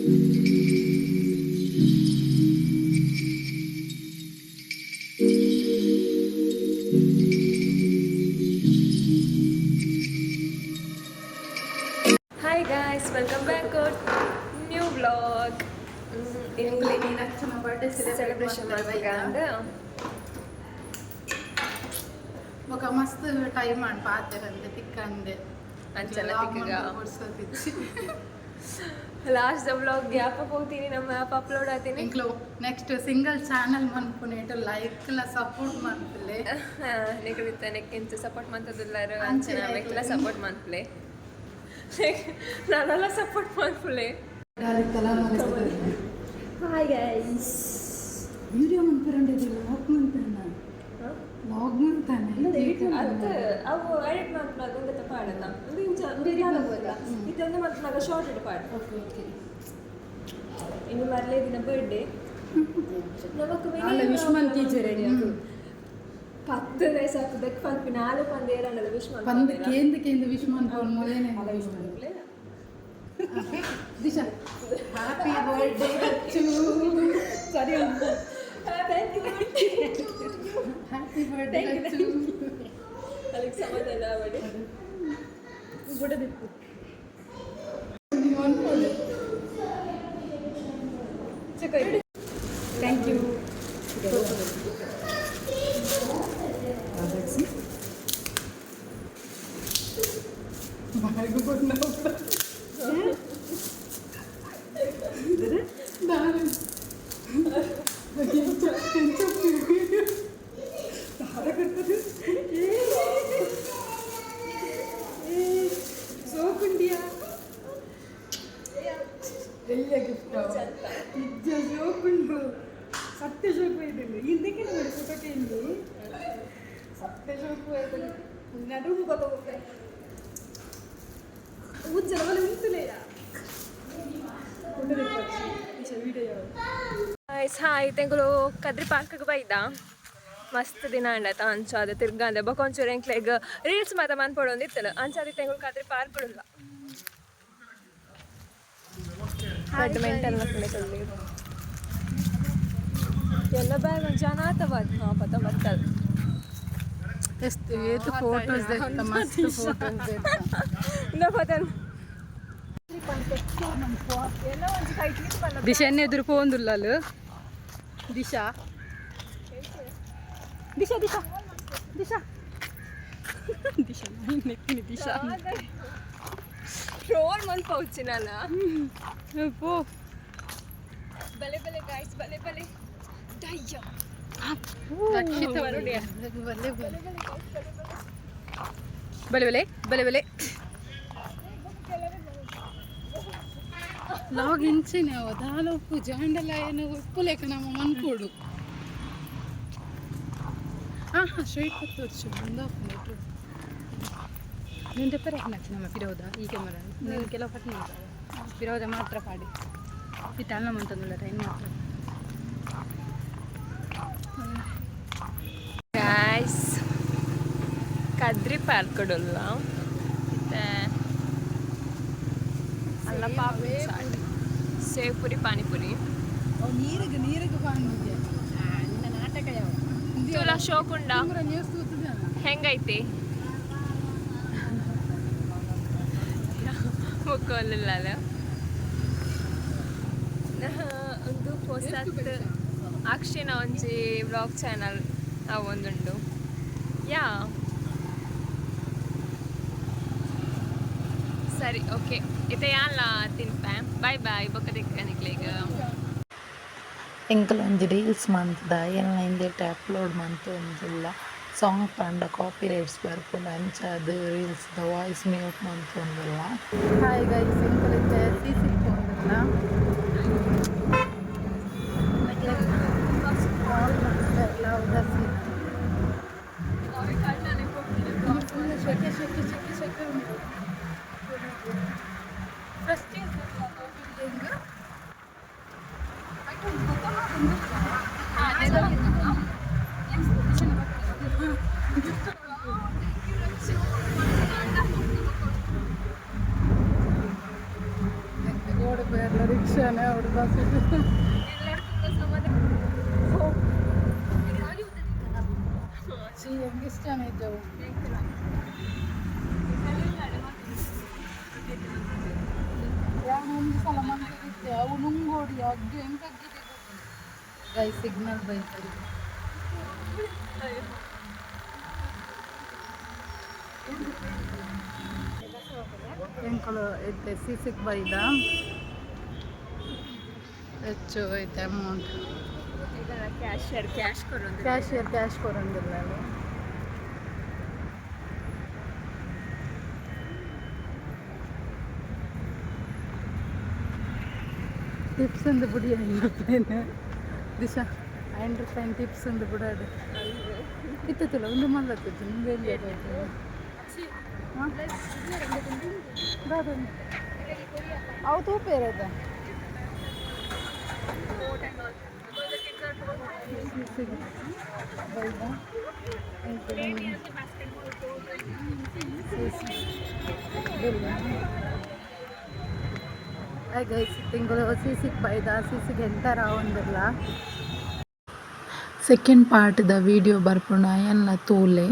Hi guys, welcome back to new vlog. Celebration ఒక మస్తు time అని పాతరండి తిక్కండి ಅಂಚೆಲ್ಲ ತಿಕ್ಕಗ ಲಾಸ್ಟ್ ವ್ಲಾಗ್ ಗ್ಯಾಪ್ ಹೋಗ್ತೀನಿ ನಮ್ಮ ಆ್ಯಪ್ ಅಪ್ಲೋಡ್ ಆಗ್ತೀನಿ ಇಂಕ್ಲೋ ನೆಕ್ಸ್ಟ್ ಸಿಂಗಲ್ ಚಾನಲ್ ಮನ್ಪುನೇಟು ಲೈಕ್ಲ ಸಪೋರ್ಟ್ ಮನ್ಪುಲೆ ನೆಕ್ಕಿತ್ತ ನೆಕ್ಕಿಂಚ ಸಪೋರ್ಟ್ ಮಂತದಿಲ್ಲಾರು ಅಂಚೆ ನಾವೆಲ್ಲ ಸಪೋರ್ಟ್ ಮನ್ಪುಲೆ ನಾನೆಲ್ಲ ಸಪೋರ್ಟ್ ಮನ್ಪುಲೆ ಹಾಯ್ ಗೈಸ್ ವಿಡಿಯೋ ಮನ್ಪುರಂಡಿದ್ದಿಲ್ಲ ಲಾಗ್ ಮನ್ಪುರಣ ಲಾಗ್ ಮನ್ತಾನೆ ಅದು ಅವು ಎಡಿಟ್ ಮಾಡ್ತಾರೆ ಅದೊಂದು ಪಾಡಲ್ಲ ಅದು ಇಂಚ ಇದೊಂದು ಮಾಡ್ತಾರೆ ಶಾರ್ಟ್ ಇಟ್ಟು ಪಾಡು ಓಕೆ ಓಕೆ ಇನ್ನು ಮರಲೇ ದಿನ ಬರ್ಡೇ ಅಲ್ಲ ವಿಶ್ಮನ್ ಟೀಚರ್ 10 ವಯಸ್ಸು ಆಗ್ತದಕ್ಕೆ ಪಂಪಿ 4 ಪಂದೇರಣ್ಣದ ವಿಶ್ಮನ್ ಪಂದ ಕೇಂದ್ರ ವಿಶ್ಮನ್ ಪೋನ್ ಮೊಲೇನೆ ವಿಶ್ಮನ್ Disha happy birthday to sorry happy birthday to ಅದಕ್ಕೆ ಸಮಾಧಾನ ಮಾಡಿ ಗುಡದಿತ್ತು ಥ್ಯಾಂಕ್ ಯು ಸೋಕುಂಡಿಯಾ ಎಲ್ಲ ಗಿಫ್ಟ್ ನಿಜ ಶೋಕುಂಡು ಸತ್ಯ ಶೋಕು ಇದಿಲ್ಲ ಹಿಂದಕ್ಕೆ ನೋಡಿ ಫೋಟೋಕ್ಕೆ ಇಲ್ಲಿ ಸತ್ಯ ಶೋಕು ಇದನ್ನು ನಡುವು ಗೊತ್ತಾಗುತ್ತೆ ಉಜ್ಜಲ ಬಲ ನಿಂತಲೆಯ ವಿಡಿಯೋ ಹಾಯ್ ತೆಂಗಳು ಕದ್ರಿ ಪಾರ್ಕ್ಗೆ ಬೈದ ಮಸ್ತ್ ದಿನ ಅಂಡತ ಅಂಚಾದ ತಿರ್ಗಂದೆ ಬಕೊಂಚೂರು ಎಂಕ್ಲೆಗ್ ರೀಲ್ಸ್ ಮಾತ ಮನ್ಪಡೊಂದಿತ್ತಲ್ಲ ಅಂಚಾದ ತೆಂಗಳು ಕದ್ರಿ ಪಾರ್ಕ್ ಬಿಡಲ್ಲ ಬ್ಯಾಡ್ಮಿಂಟನ್ ಮಕ್ಕಳಿಗೆ ಎಲ್ಲ ಬ್ಯಾಗ್ ಜನ ಆತವಾದ ಹಾಂ ಪತ ಬರ್ತದೆ ಎಷ್ಟು ಏತು ಫೋಟೋಸ್ ದೇತ್ತ ಮಸ್ತ್ ಫೋಟೋಸ್ ದೇತ್ತ ಇಲ್ಲ ಪತನ್ ದಿಶಾ ಎದುರು ಪೋಂದುಲ್ಲಲು ದಿಶಾ ದಿಶಾ ದಿಶಾ ದಿಶಾ ದಿಶಾ ನೆಕ್ಕಿನ ದಿಶಾ ಟ್ರೋಲ್ ಮನ್ ಪೌಚಿನಲ್ಲ ಪೋ ಬಲೆ ಬಲೆ ಗಾಯ್ಸ್ ಬಲೆ ಬಲೆ ದಯ್ಯ ರಕ್ಷಿತ ಬಲೆ ಬಲೆ ಬಲೆ ಬಲೆ ಬಲೆ ಲಾಗ್ ಇಂಚಿನ ದಾಲ ಉಪ್ಪು ಜಾಂಡಲ ಏನು ಉಪ್ಪು ಲೆಕ್ಕ ನಮ್ಮ ಮನ್ಪೋಡು ಹಾಂ ಸ್ಟ್ರೈಟ್ ತೋರಿಸು ಮುಂದೆ ನಿಂದೆ ಪರ ಹಾಕಿ ನಮ್ಮ ಫಿರೋದ ಈ ಕ್ಯಾಮರಾ ನೀನು ಕೆಲವು ಪಟ್ಟಿ ಫಿರೋದ ಮಾತ್ರ ಪಾಡಿ ಈ ತಾಳ್ನ ಮಂತಂದುಳ್ಳ ಟೈಮ್ ಮಾತ್ರ ಗಾಯ್ಸ್ ಕದ್ರಿ ಪಾರ್ಕ್ ಕೊಡಲ್ಲ ಮತ್ತೆ ಅಲ್ಲ ಪಾಪಿ ಚಾಟ್ ಸೇವ್ ಪುರಿ ಪಾನಿಪುರಿ ನೀರಿಗೆ ಪಾನಿಗೆ ನಿನ್ನ ನಾಟಕ ಯಾವ ತುಲ ಶೋಕುಂಡ ನ್ಯೂಸ್ ಹೆಂಗೈತಿ ಮುಕ್ಕೋಲಿಲ್ಲ ಒಂದು ಹೊಸತ್ ಅಕ್ಷಿನ ಒಂಜಿ ವ್ಲಾಗ್ ಚಾನಲ್ ಅವೊಂದುಂಡು ಯಾ ಸರಿ ಓಕೆ ಇತ್ತೆ ಯಾನ್ಲ ತಿನ್ಪೆ ಬಾಯ್ ಬಾಯ್ ಬೊಕ್ಕ ದಿಕ್ಕನಿಕ್ಲೆಗ ಎಂಕಲ್ ಒಂಜಿ ರೀಲ್ಸ್ ಮಂತದ ಎಲ್ಲ ಹಿಂದೇಟ ಅಪ್ಲೋಡ್ ಮಂತೊಂದುಲ್ಲ ಸಾಂಗ್ ಪಂಡ ಕಾಪಿ ರೈಟ್ಸ್ ಬರ್ಪುಂಡು ಅಂಚಾದ ರೀಲ್ಸ್ ದ ವಾಯ್ಸ್ ಮ್ಯೂಟ್ ಮಂತೊಂದುಲ್ಲ ಹಾಯ್ ಗೈಸ್ ಎಂಕಲ್ ಇತ್ತೆ ಸಿಸಿ ಪೋಂದುಲ್ಲ ಶೆಕೆ ಶೆಕೆ ಶೆಕೆ ಶೆಕೆ ಉಂಟು ಫಸ್ಟ್ ಗೋಡೆ ಬೇರೆ ರಿಕ್ಷಾನೇ ಅವ್ರು ಬಸ್ ಹೆಂಗೆ ಇಷ್ಟನ ಇದ್ದವು ಒಂದು ಸಲ ಮಂದಿದ್ದೆ ಅವು ನುಂಗೋಡಿ ಅಗ್ಗೆ ಹೆಂಗಾಗಿದೆ ಗೈ ಸಿಗ್ನಲ್ ಬೈತಾರೆ ಎಂಕಲು ಐತೆ ಸಿಸಿಗೆ ಬೈದ ಹೆಚ್ಚು ಐತೆ ಅಮೌಂಟ್ ಕ್ಯಾಶ್ ಕೊಡೋಂಗಿಲ್ಲ ಅಲ್ಲಿ ಟಿಪ್ಸ್ ಒಂದು ಬಿಡಿ 5 ರೂಪಾಯಿನ ದಿಶಾ 5 ರೂಪಾಯಿ ಟಿಪ್ಸ್ ಒಂದು ಬಿಡಾಡು ಇತ್ತಿಲ್ಲ ಒಂದು ಮಾಡ್ಲತ್ತಿದ್ದು ನಿಮ್ಗೆ ಎಲ್ಲಿ ಹಾಂ ಅವು ತೂಪ ಇರೋದ ತಿಂಗಳು ಸಿಸಿಗೆ ಬೈದ ಸಿಸಿಗೆ ಎಂಟರ ಒಂದಿಲ್ಲ ಸೆಕೆಂಡ್ ಪಾರ್ಟ್ದ ವಿಡಿಯೋ ಬರ್ಪುಣ ಎಲ್ಲ ತೂಲೆ